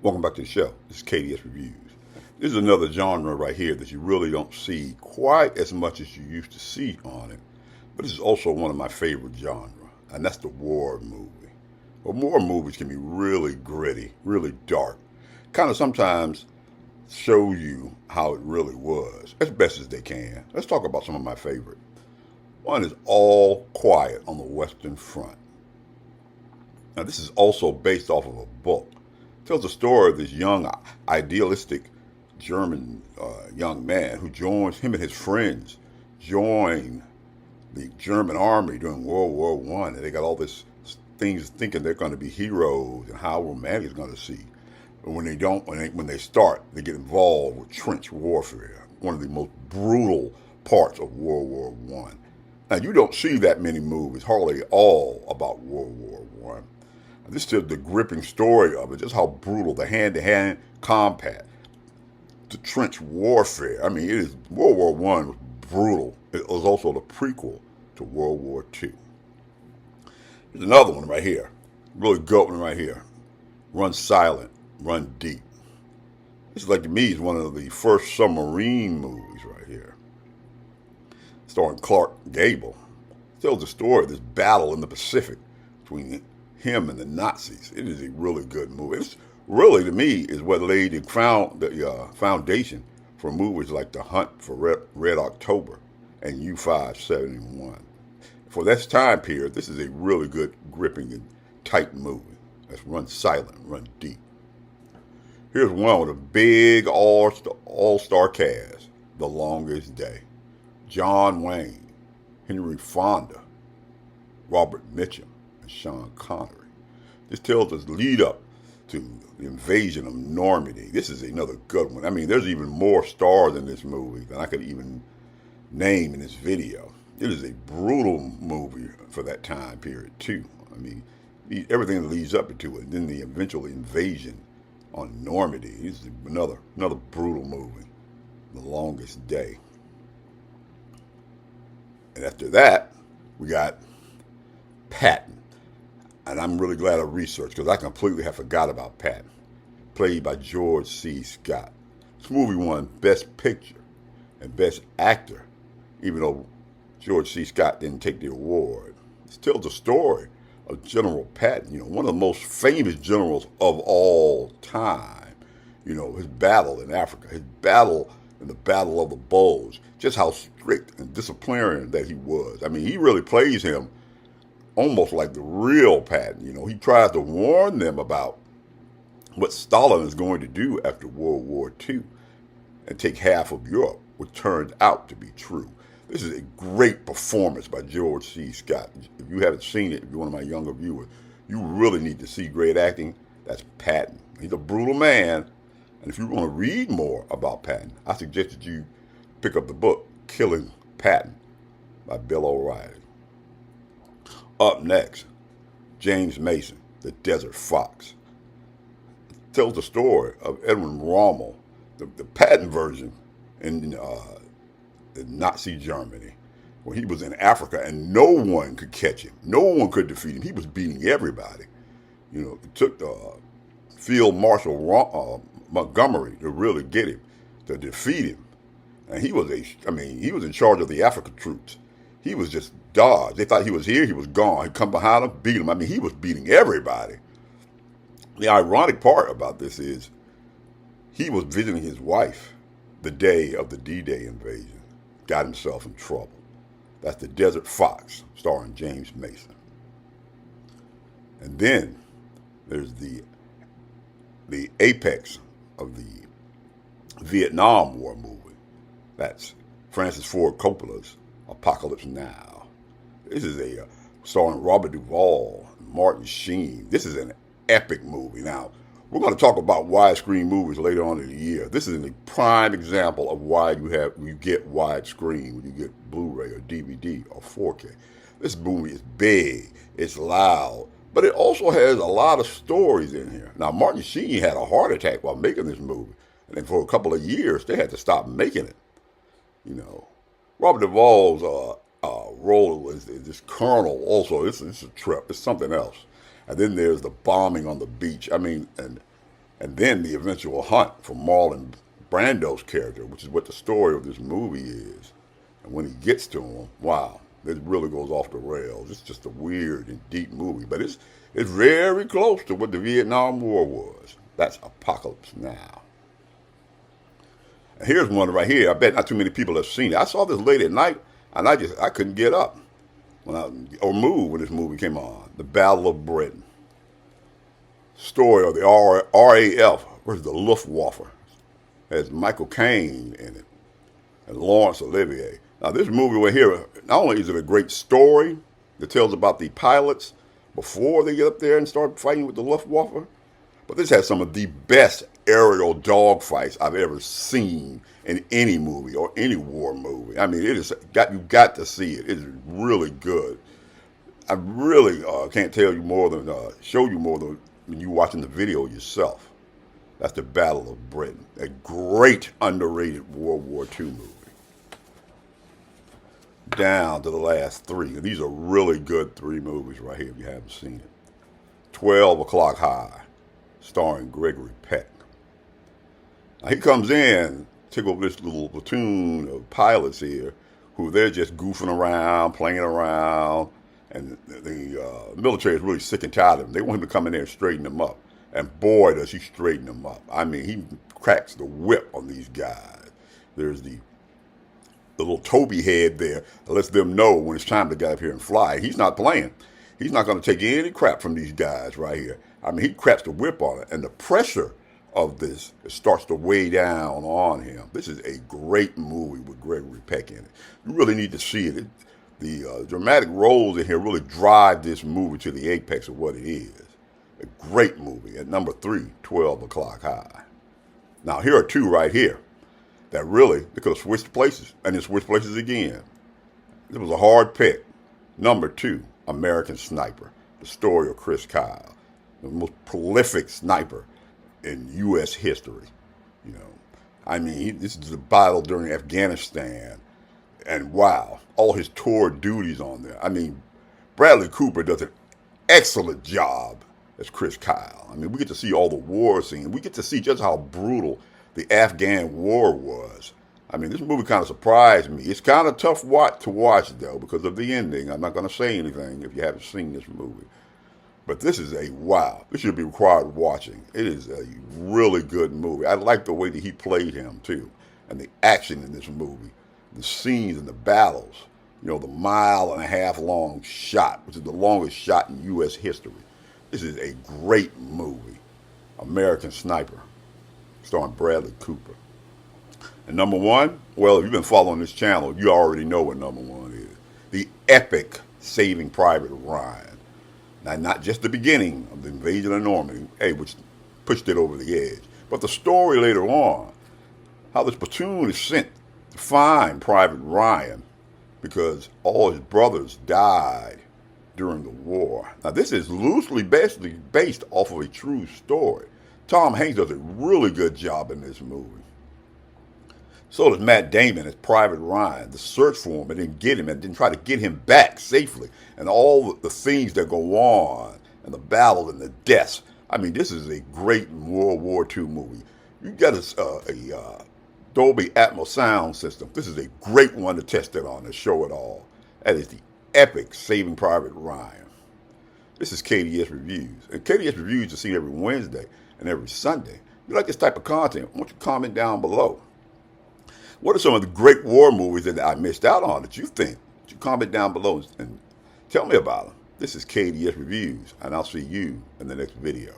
Welcome back to the show. This is KDS Reviews. This is another genre right here that you really don't see quite as much as you used to see on it. But this is also one of my favorite genres, and that's the war movie. Well, war movies can be really gritty, really dark. Kind of sometimes show you how it really was, as best as they can. Let's talk about some of my favorite. One is All Quiet on the Western Front. Now, this is also based off of a book. It tells the story of this young, idealistic German young man who joins him and his friends join the German army during World War One, and they got all this things thinking they're going to be heroes and how romantic is going to see. But when they don't, when they start, they get involved with trench warfare, one of the most brutal parts of World War One. Now, you don't see that many movies, hardly all, about World War One. This is the gripping story of it, just how brutal the hand-to-hand combat, the trench warfare. I mean, World War One was brutal. It was also the prequel to World War Two. There's another one right here, really good one right here. Run Silent, Run Deep. This is like to me is one of the first submarine movies right here, starring Clark Gable. It tells the story of this battle in the Pacific between him and the Nazis. It is a really good movie. It's really, to me, is what laid the foundation for movies like The Hunt for Red October and U-571. For this time period, this is a really good, gripping, and tight movie. That's Run Silent, Run Deep. Here's one with a big all-star cast, The Longest Day. John Wayne, Henry Fonda, Robert Mitchum, and Sean Connery. This tells us lead up to the invasion of Normandy. This is another good one. I mean, there's even more stars in this movie than I could even name in this video. It is a brutal movie for that time period, too. I mean, everything that leads up to it, and then the eventual invasion on Normandy. This is another brutal movie, The Longest Day. And after that, we got Patton. And I'm really glad I researched because I completely have forgot about Patton, played by George C. Scott. This movie won Best Picture and Best Actor, even though George C. Scott didn't take the award. It tells the story of General Patton, one of the most famous generals of all time. His battle in Africa, his battle in the Battle of the Bulge, just how strict and disciplinarian that he was. I mean, he really plays him almost like the real Patton. He tries to warn them about what Stalin is going to do after World War II and take half of Europe, which turned out to be true. This is a great performance by George C. Scott. If you haven't seen it, if you're one of my younger viewers, you really need to see great acting. That's Patton. He's a brutal man. And if you want to read more about Patton, I suggest that you pick up the book, Killing Patton by Bill O'Reilly. Up next, James Mason, The Desert Fox. It tells the story of Edwin Rommel, the Patton version in Nazi Germany, where he was in Africa and no one could catch him. No one could defeat him. He was beating everybody. It took Field Marshal Montgomery to really get him, to defeat him. And he was in charge of the African troops. He was just dodged. They thought he was here, he was gone. He'd come behind him, beat him. I mean, he was beating everybody. The ironic part about this is he was visiting his wife the day of the D-Day invasion. Got himself in trouble. That's The Desert Fox, starring James Mason. And then there's the apex of the Vietnam War movie. That's Francis Ford Coppola's Apocalypse Now. This is starring Robert Duvall and Martin Sheen. This is an epic movie. Now, we're going to talk about widescreen movies later on in the year. This is a prime example of why you get widescreen when you get Blu-ray or DVD or 4K. This movie is big, it's loud, but it also has a lot of stories in here. Now, Martin Sheen had a heart attack while making this movie, and then for a couple of years, they had to stop making it. Robert Duvall's role as this colonel also, it's a trip. It's something else. And then there's the bombing on the beach. I mean, and and then the eventual hunt for Marlon Brando's character, which is what the story of this movie is. And when he gets to him, wow, it really goes off the rails. It's just a weird and deep movie, but it's very close to what the Vietnam War was. That's Apocalypse Now. And here's one right here. I bet not too many people have seen it. I saw this late at night, and I couldn't get up or move when this movie came on. The Battle of Britain. Story of the RAF versus the Luftwaffe. It has Michael Caine in it and Laurence Olivier. Now this movie right here, not only is it a great story that tells about the pilots before they get up there and start fighting with the Luftwaffe, but this has some of the best aerial dogfights I've ever seen in any movie or any war movie. I mean, you've got to see it. It's really good. I really can't tell you more than show you more than when you're watching the video yourself. That's the Battle of Britain, a great underrated World War II movie. Down to the last three. These are really good three movies right here if you haven't seen it. 12 O'Clock High, starring Gregory Peck. Now he comes in, take over this little platoon of pilots here who they're just goofing around, playing around, and the military is really sick and tired of him. They want him to come in there and straighten them up. And boy, does he straighten them up. I mean, he cracks the whip on these guys. There's the little Toby head there that lets them know when it's time to get up here and fly. He's not playing. He's not going to take any crap from these guys right here. I mean, he cracks the whip on it. And the pressure of this starts to weigh down on him. This is a great movie with Gregory Peck in it. You really need to see it. The dramatic roles in here really drive this movie to the apex of what it is. A great movie. At number 3, 12 O'Clock High. Now, here are two right here that really, they could have switched places, and then switched places again. It was a hard pick. Number 2, American Sniper, the story of Chris Kyle, the most prolific sniper in U.S. history. You know, I mean, this is the battle during Afghanistan, and wow, all his tour duties on there. I mean, Bradley Cooper does an excellent job as Chris Kyle. I mean, we get to see all the war scenes. We get to see just how brutal the Afghan war was. I mean, this movie kind of surprised me. It's kind of tough to watch, though, because of the ending. I'm not going to say anything if you haven't seen this movie. But this is a wow. This should be required watching. It is a really good movie. I like the way that he played him, too. And the action in this movie, the scenes and the battles. You know, the 1.5 mile long shot, which is the longest shot in U.S. history. This is a great movie. American Sniper, starring Bradley Cooper. And number 1, well, if you've been following this channel, you already know what number 1 is. The epic Saving Private Ryan. Now, not just the beginning of the invasion of Normandy, which pushed it over the edge, but the story later on, how this platoon is sent to find Private Ryan because all his brothers died during the war. Now, this is loosely based off of a true story. Tom Hanks does a really good job in this movie. So does Matt Damon as Private Ryan. The search for him and then get him and then try to get him back safely. And all the things that go on and the battles and the deaths. I mean, this is a great World War II movie. You got a Dolby Atmos sound system. This is a great one to test it on and show it all. That is the epic Saving Private Ryan. This is KDS Reviews. And KDS Reviews is seen every Wednesday and every Sunday. If you like this type of content, why don't you comment down below? What are some of the great war movies that I missed out on that you think? You comment down below and tell me about them. This is KDS Reviews, and I'll see you in the next video.